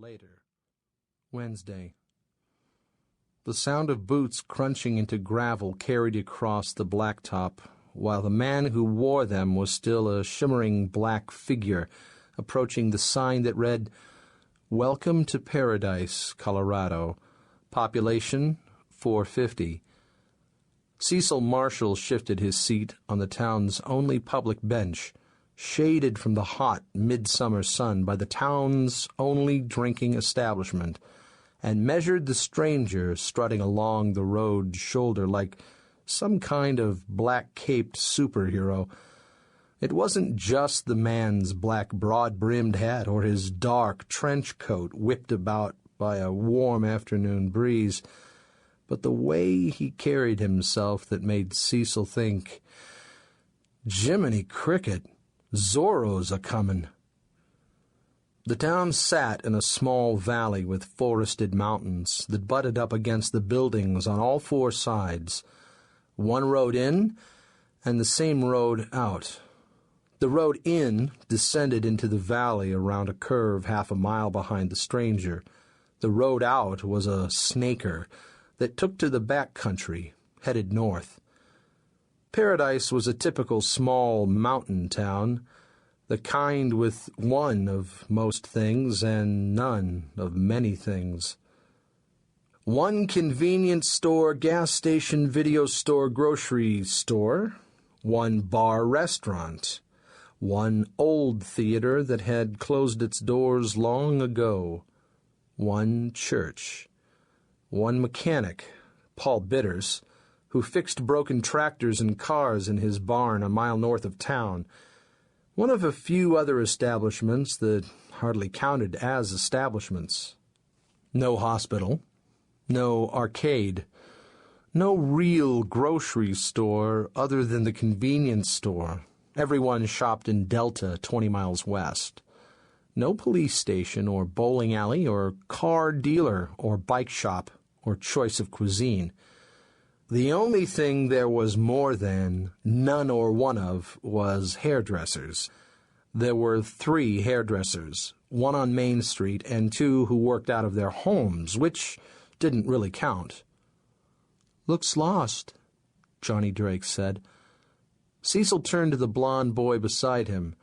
later. Wednesday. The sound of boots crunching into gravel carried across the blacktop, while the man who wore them was still a shimmering black figure approaching the sign that read, "Welcome to Paradise, Colorado. Population 450. Cecil Marshall shifted his seat on the town's only public bench, shaded from the hot midsummer sun by the town's only drinking establishment, and measured the stranger strutting along the road shoulder like some kind of black-caped superhero. It wasn't just the man's black broad-brimmed hat or his dark trench coat whipped about by a warm afternoon breeze, but the way he carried himself that made Cecil think, "Jiminy Cricket, Zorro's a-comin'." The town sat in a small valley with forested mountains that butted up against the buildings on all four sides, one road in and the same road out. The road in descended into the valley around a curve half a mile behind the stranger. The road out was a snaker that took to the back country, headed north. Paradise was a typical small mountain town, the kind with one of most things and none of many things. One convenience store, gas station, video store, grocery store, one bar restaurant, one old theater that had closed its doors long ago, one church, one mechanic, Paul Bitters, who fixed broken tractors and cars in his barn a mile north of town, one of a few other establishments that hardly counted as establishments. No hospital, no arcade, no real grocery store other than the convenience store. Everyone shopped in Delta, 20 miles west. No police station or bowling alley or car dealer or bike shop or choice of cuisine. The only thing there was more than, none or one of, was hairdressers. There were 3 hairdressers, one on Main Street and 2 who worked out of their homes, which didn't really count. "Looks lost," Johnny Drake said. Cecil turned to the blond boy beside him.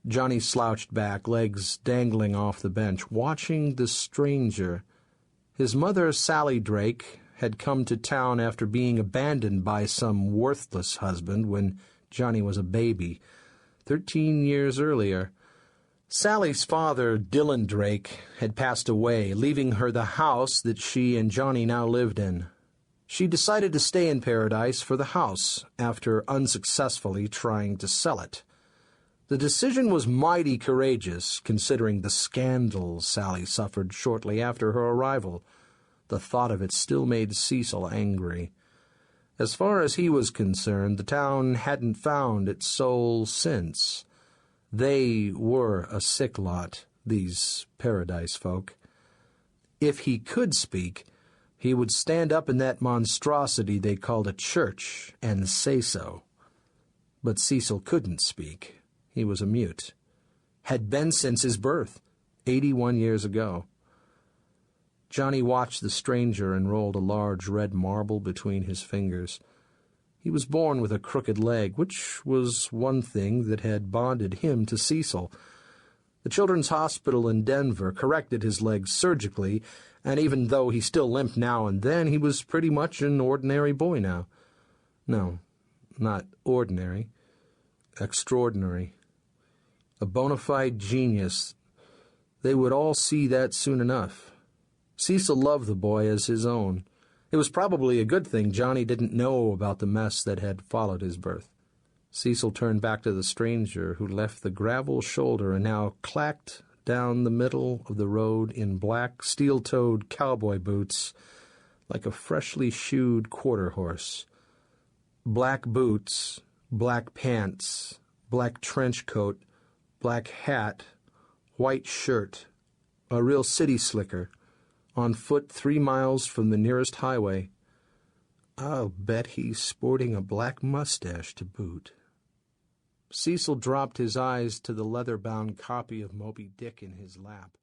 Johnny slouched back, legs dangling off the bench, watching the stranger. His mother, Sally Drake, had come to town after being abandoned by some worthless husband when Johnny was a baby, 13 years earlier. Sally's father, Dylan Drake, had passed away, leaving her the house that she and Johnny now lived in. She decided to stay in Paradise for the house after unsuccessfully trying to sell it. The decision was mighty courageous, considering the scandal Sally suffered shortly after her arrival. The thought of it still made Cecil angry. As far as he was concerned, the town hadn't found its soul since. They were a sick lot, these Paradise folk. If he could speak, he would stand up in that monstrosity they called a church and say so. But Cecil couldn't speak. He was a mute. Had been since his birth, 81 years ago. Johnny watched the stranger and rolled a large red marble between his fingers. He was born with a crooked leg, which was one thing that had bonded him to Cecil. The Children's Hospital in Denver corrected his leg surgically, and even though he still limped now and then, he was pretty much an ordinary boy now. No, not ordinary. Extraordinary. A bona fide genius. They would all see that soon enough. Cecil loved the boy as his own. It was probably a good thing Johnny didn't know about the mess that had followed his birth. Cecil turned back to the stranger, who left the gravel shoulder and now clacked down the middle of the road in black, steel-toed cowboy boots like a freshly shoed quarter horse. Black boots, black pants, black trench coat, black hat, white shirt, a real city slicker, on foot 3 miles from the nearest highway. I'll bet he's sporting a black mustache to boot. Cecil dropped his eyes to the leather-bound copy of Moby Dick in his lap.